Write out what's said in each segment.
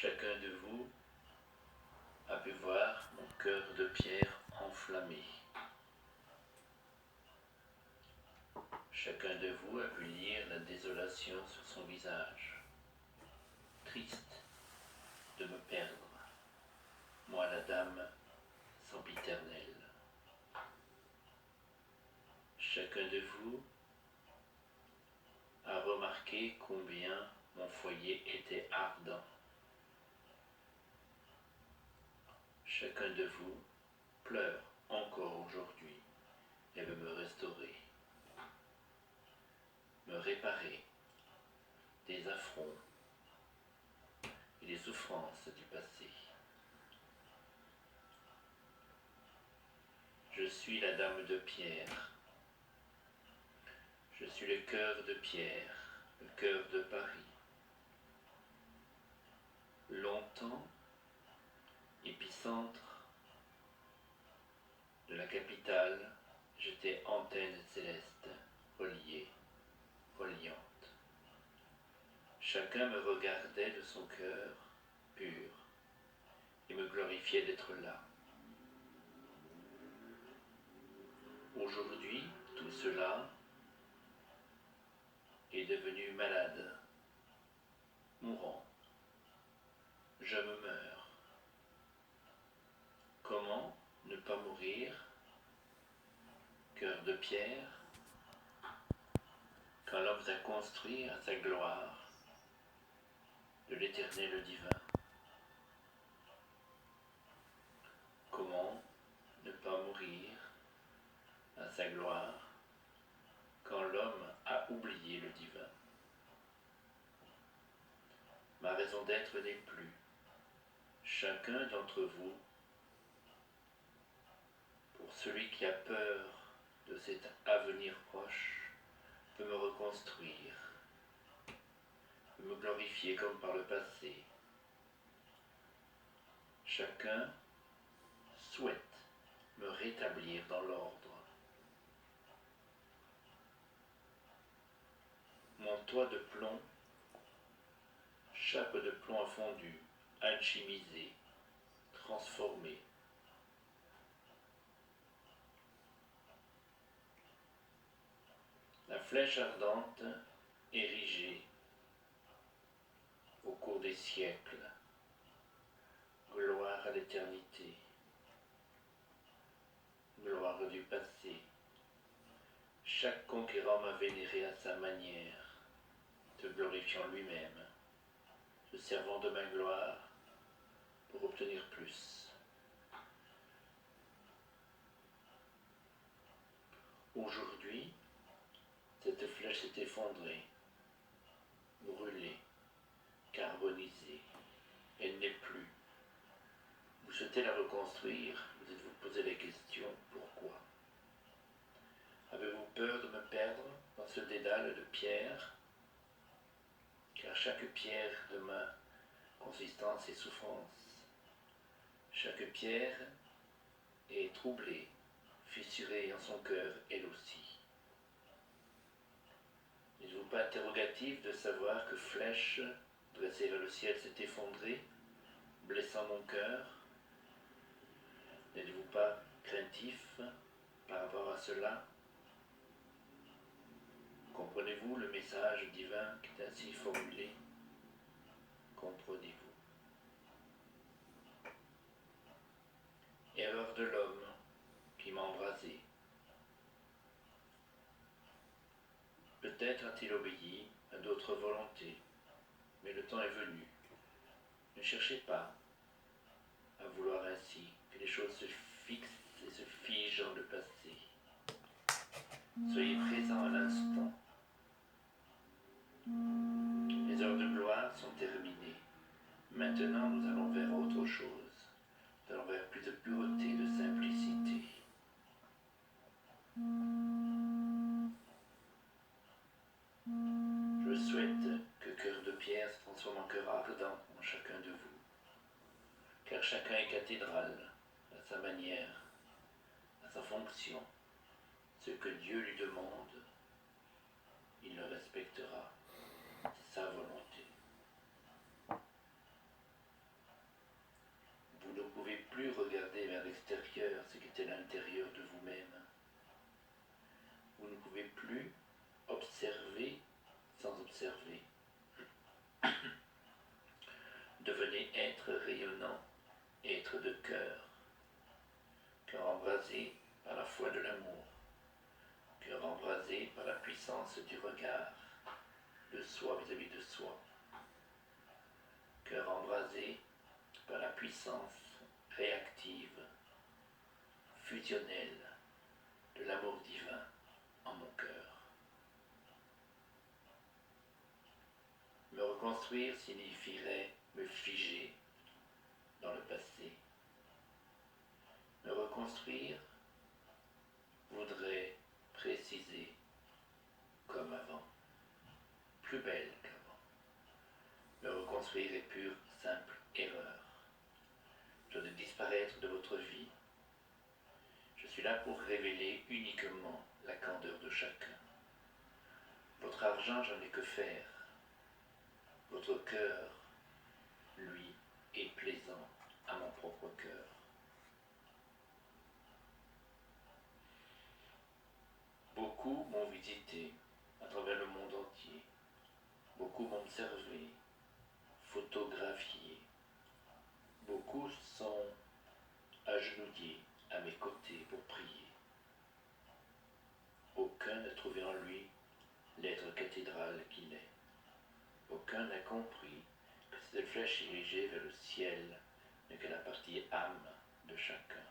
Chacun de vous a pu voir mon cœur de pierre enflammé. Chacun de vous a pu lire la désolation sur son visage. Triste de me perdre, moi la dame sempiternelle. Chacun de vous a remarqué combien mon foyer était ardent. Chacun de vous pleure encore aujourd'hui et veut me restaurer, me réparer des affronts et des souffrances du passé. Je suis la dame de pierre. Je suis le cœur de pierre, le cœur de Paris. Longtemps, épicentre de la capitale, j'étais antenne céleste, reliée, reliante. Chacun me regardait de son cœur pur et me glorifiait d'être là. Aujourd'hui, tout cela est devenu malade, mourant. Je me meurs. Comment ne pas mourir, cœur de pierre, quand l'homme a construit à sa gloire de l'éternel divin? Comment ne pas mourir à sa gloire quand l'homme a oublié le divin? Ma raison d'être n'est plus. Chacun d'entre vous, pour celui qui a peur de cet avenir proche, peut me reconstruire, peut me glorifier comme par le passé. Chacun souhaite me rétablir dans l'ordre. Mon toit de plomb, chape de plomb a fondu, alchimisé, transformé. La flèche ardente, érigée au cours des siècles, gloire à l'éternité, gloire du passé. Chaque conquérant m'a vénéré à sa manière, te glorifiant lui-même, se servant de ma gloire pour obtenir plus. Aujourd'hui, cette flèche s'est effondrée, brûlée, carbonisée. Elle n'est plus. Vous souhaitez la reconstruire, vous êtes-vous posé la question, pourquoi? Avez-vous peur de me perdre dans ce dédale de pierre? Car chaque pierre de ma consistance est souffrance. Chaque pierre est troublée, fissurée en son cœur, elle aussi. N'êtes-vous pas interrogatif de savoir que flèche dressée vers le ciel s'est effondrée, blessant mon cœur? N'êtes-vous pas craintif par rapport à cela? Comprenez-vous le message divin qui est ainsi formulé? Comprenez-vous? Erreur de l'homme qui m'a embrasé. Peut-être a-t-il obéi à d'autres volontés, mais le temps est venu. Ne cherchez pas à vouloir ainsi que les choses se fixent et se figent dans le passé. Soyez présents à l'instant. Les heures de gloire sont terminées. Maintenant, nous allons vers autre chose. Nous allons vers plus de pureté, de simplicité. Je souhaite que cœur de pierre se transforme en cœur ardent en chacun de vous. Car chacun est cathédrale, à sa manière, à sa fonction. Ce que Dieu lui demande, il le respectera. C'est sa volonté. pouvez plus regarder vers l'extérieur ce qui est à l'intérieur de vous-même. Vous ne pouvez plus observer sans observer. Devenez être rayonnant, être de cœur embrasé par la foi de l'amour, cœur embrasé par la puissance du regard, de soi vis-à-vis de soi, cœur embrasé par la puissance réactive, fusionnelle de l'amour divin en mon cœur. Me reconstruire signifierait me figer dans le passé. Me reconstruire voudrait préciser comme avant, plus belle qu'avant. Me reconstruire est pure, simple erreur. Je dois disparaître de votre vie. Je suis là pour révéler uniquement la candeur de chacun. Votre argent, j'en ai que faire. Votre cœur, lui, est plaisant à mon propre cœur. Beaucoup m'ont visité à travers le monde entier. Beaucoup m'ont observé, photographié. Beaucoup sont agenouillés à mes côtés pour prier. Aucun n'a trouvé en lui l'être cathédrale qu'il est. Aucun n'a compris que cette flèche dirigée vers le ciel n'est que la partie âme de chacun.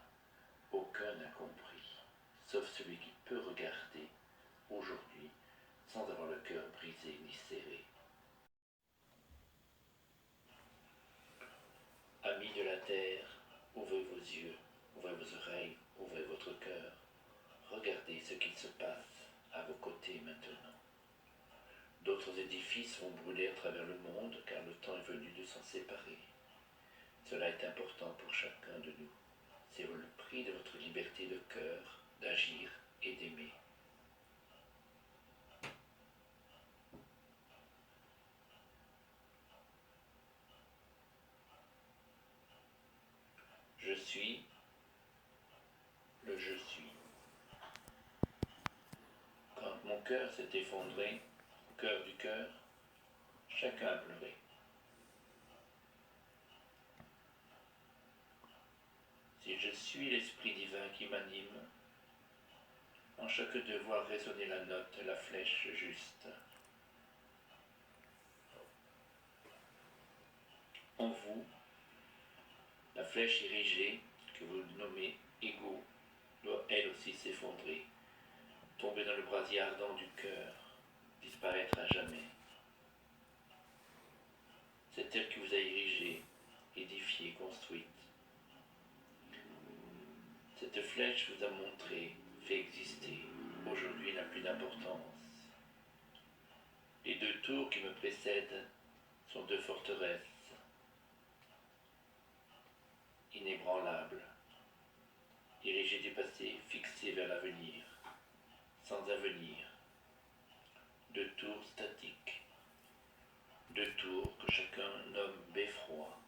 Aucun n'a compris, sauf celui qui peut regarder aujourd'hui sans avoir le cœur brisé ni serré. Amis de la terre, ouvrez vos yeux, ouvrez vos oreilles, ouvrez votre cœur. Regardez ce qu'il se passe à vos côtés maintenant. D'autres édifices vont brûler à travers le monde car le temps est venu de s'en séparer. Cela est important pour chacun de nous. C'est le prix de votre liberté de cœur, d'agir et d'aimer. Je suis le je suis. Quand mon cœur s'est effondré, au cœur du cœur, chacun a pleuré. Si je suis l'esprit divin qui m'anime, en chacun de voir résonner la note, la flèche juste. En vous, la flèche érigée, que vous nommez ego, doit elle aussi s'effondrer, tomber dans le brasier ardent du cœur, disparaître à jamais. C'est elle qui vous a érigé, édifié, construite. Cette flèche vous a montré, fait exister. Aujourd'hui n'a plus d'importance. Les deux tours qui me précèdent sont deux forteresses inébranlables, dirigées du passé, fixées vers l'avenir, sans avenir. Deux tours statiques, deux tours que chacun nomme beffroi,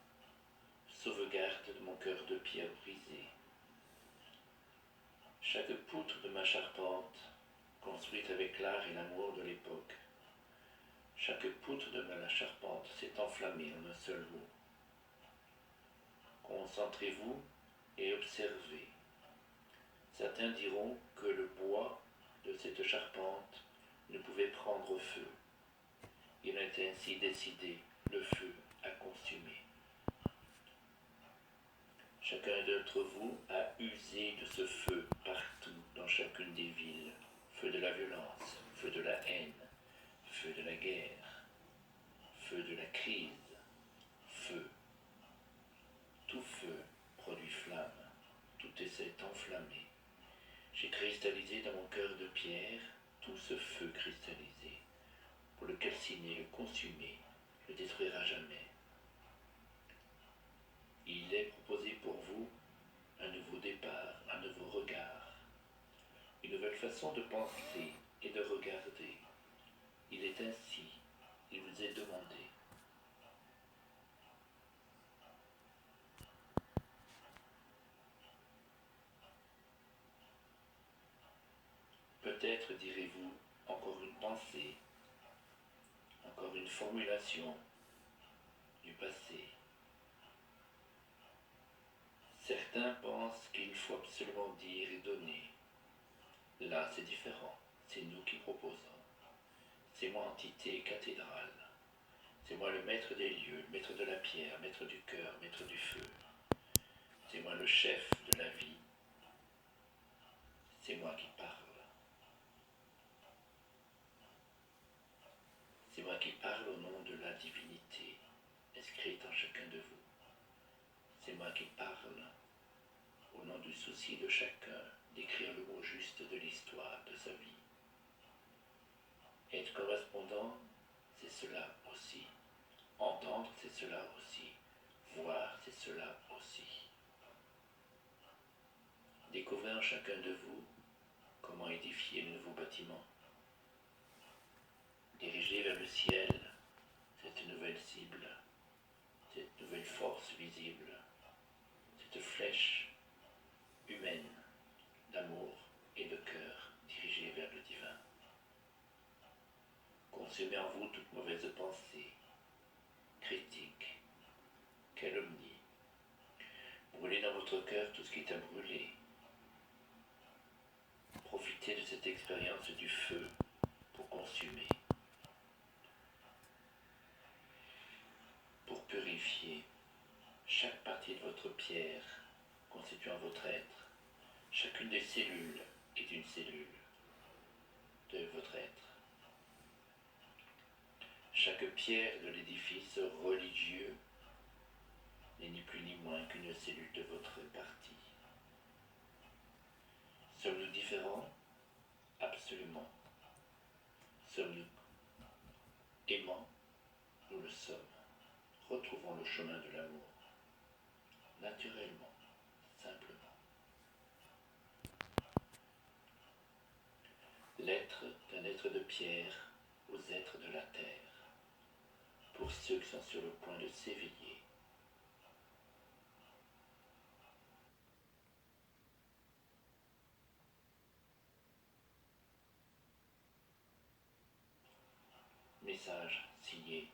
sauvegarde de mon cœur de pierre brisé. Chaque poutre de ma charpente, construite avec l'art et l'amour de l'époque, chaque poutre de ma charpente s'est enflammée en un seul mot. Concentrez-vous et observez. Certains diront que le bois de cette charpente ne pouvait prendre feu. Il a été ainsi décidé, le feu a consumé. Chacun d'entre vous a usé de ce feu partout dans chacune des villes. Feu de la violence, feu de la haine, feu de la guerre, feu de la crise, feu. Tout feu produit flamme, tout s'est enflammé. J'ai cristallisé dans mon cœur de pierre tout ce feu cristallisé, pour le calciner, le consumer, le détruire à jamais. Il est proposé pour vous un nouveau départ, un nouveau regard, une nouvelle façon de penser et de regarder. Il est ainsi, il vous est demandé. peut-être direz-vous encore une pensée, encore une formulation du passé. Certains pensent qu'il faut absolument dire et donner. Là, c'est différent. C'est nous qui proposons. C'est moi, entité cathédrale. C'est moi le maître des lieux, le maître de la pierre, maître du cœur, maître du feu. C'est moi le chef de la vie. C'est moi qui parle. C'est moi qui parle au nom de la divinité inscrite en chacun de vous. C'est moi qui parle au nom du souci de chacun d'écrire le mot juste de l'histoire de sa vie. Être correspondant, c'est cela aussi. Entendre, c'est cela aussi. Voir, c'est cela aussi. Découvrez en chacun de vous comment édifier le nouveau bâtiment. Dirigez vers le ciel cette nouvelle cible, cette nouvelle force visible, cette flèche humaine d'amour et de cœur dirigée vers le divin. Consumez en vous toute mauvaise pensée, critique, calomnie. Brûlez dans votre cœur tout ce qui est à brûler. Profitez de cette expérience du feu pour consumer, pour purifier chaque partie de votre pierre constituant votre être. Chacune des cellules est une cellule de votre être. Chaque pierre de l'édifice religieux n'est ni plus ni moins qu'une cellule de votre partie. Sommes-nous différents? Absolument. Sommes-nous aimants? Nous le sommes. Retrouvons le chemin de l'amour, naturellement, simplement. L'être d'un être de pierre aux êtres de la terre, pour ceux qui sont sur le point de s'éveiller. Message signé